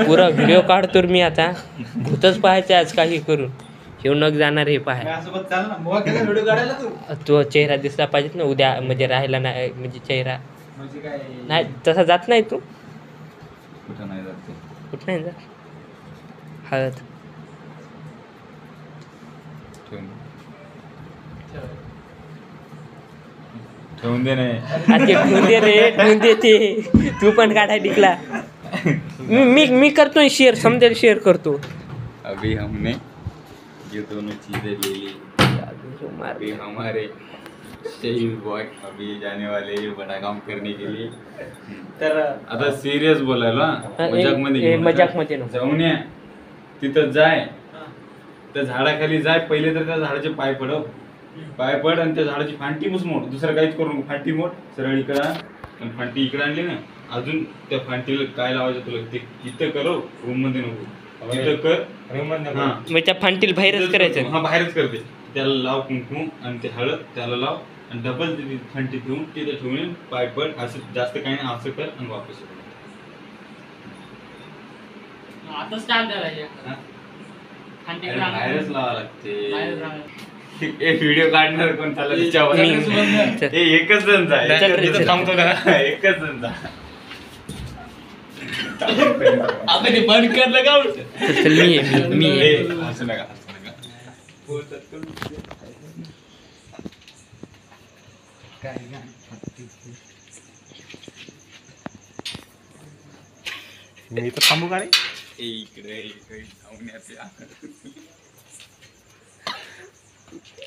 पुरा व्हिडिओ काढतो मी आता. भूतच पाहायचं आज काही करून. हे नग जाणार हे पाहाय. तो चेहरा दिसला पाहिजेत ना उद्या, म्हणजे राहायला नाही म्हणजे चेहरा नाही तसा जात नाही तू. कुठं नाही जात. हळद ठेवून दे नाही. ठेवून दे रे, ठेवून दे ते. तू पण काढाय निघला. मी करतोय शेअर, समजेल शेअर करतो. अभी हमने ये दोनों चीजें ले ली. अभी हमारे स्टेज बॉय अभी जाने वाले बड़ा काम करने के लिए. तर आता सिरियस बोलायला मजाक मध्ये जाऊन या तिथं जाय, त्या झाडाखाली जाय. पहिले तर त्या झाडाचे पाय पड आणि त्या झाडाची फांटी मोड. दुसरं काहीच करू नको. फांटी मोड सरळ इकडं आणि फांटी इकडे आणली ना. अजून त्या फांटीला काय लावायचं तुला ते इथं करो, रूम मध्ये नको. इथं कर रूम मध्ये. हा मग त्या फांटीला बाहेरच करायचं. हा बाहेरच करते. त्याला लाव कुंकुम आणि ते हळद त्याला लाव आणि डबल थंडी ठेवून तिथे ठेवून पाय पड. असं जास्त काही नाही, असं कर आणि वापस बाहेरच लावा लागते. एक व्हिडिओ काढणार कोण त्याला त्याच्यावर एकच जण जाय थांबतो का. एकच जण जा. बंद करलं का मी असं नका. मी तर थांबू का रे. इकडे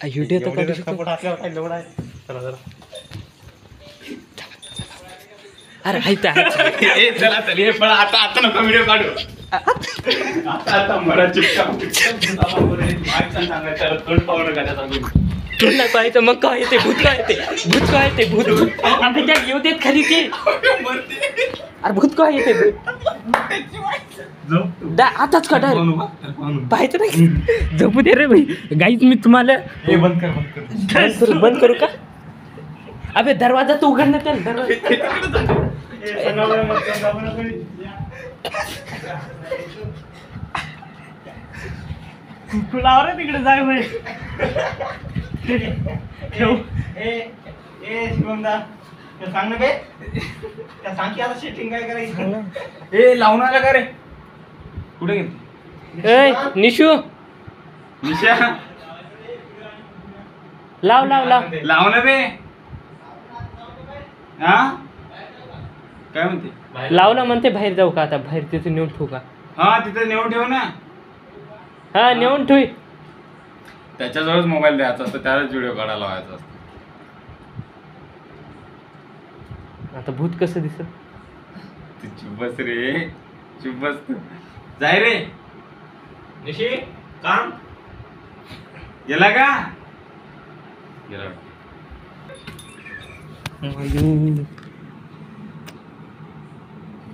व्हिडिओ तर काढू शकतो. कपडा असल्यावर काय लोड आहे. चला जरा अरे हायता चला चल हे पण आता नको व्हिडिओ काढू. आता मला तोंड पाहू नका तोंड नाही पाहायचं. मग काय येते भूत, काय येते भूत, काय येते भूत. आता त्या येऊ देत खाली ते. अरे भूत काय येते आताच काढा पाहायचं नाही. झोपू दे रे भाई. गाईच मी तुम्हाला बंद करू का. अबे दरवाजा तो उघडण्यात दरवाजा. तुला रे तिकडे जाय म्हणे. सांग ना बे. त्या सांग की आता सेटिंग काय करायचं. ए लावून आला का रे. कुठे गेली निशू. निशा लाव लाव ना बे. हा काय म्हणते. लाव ना म्हणते. बाहेर जाऊ का आता. बाहेर तिथे नेऊन ठेवू का. हा तिथं नेऊन ठेव ना. हा नेऊन ठेव. त्याच्याजवळच मोबाईल द्यायचा असतो, त्यालाच व्हिडिओ काढायला लावायचा असतो. आता भूत कसं दिसत. तू चुप बस रे. चुप बस तू. जाय रे निशी काम गेला का. गेला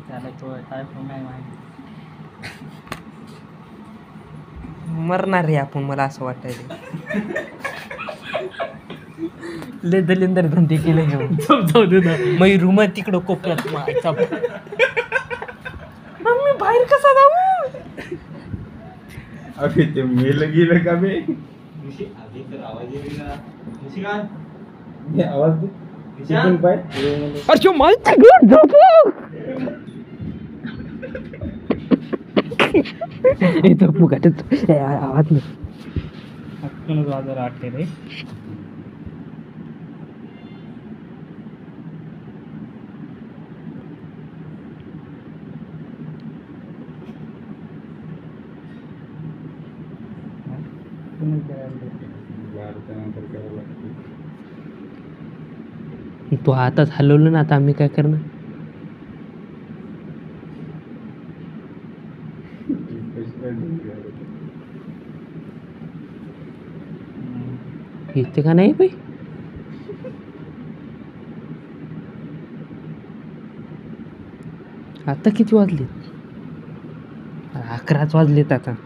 त्याला तो काय फोन नाही माहिती. मरणार रे आपण. मला असं वाटायला लय दलिंदर धंदे केले घेऊन. जाऊ दे ना. मग रूम तिकडं कोपऱ्यात मायचा. मग मी बाहेर कसा जाऊ. अबे ते मेल गेलं का बे. निशी आधी तर आवाज येईल ना. निशी का आवाज दे. अरे माहिती झोपू का आवाज नाही. आजार वाटते रे. तो हातात हलवलं ना. आता आम्ही काय करणार. इथे का नाही बाई. आता किती वाजले. 11च वाजलेत आता.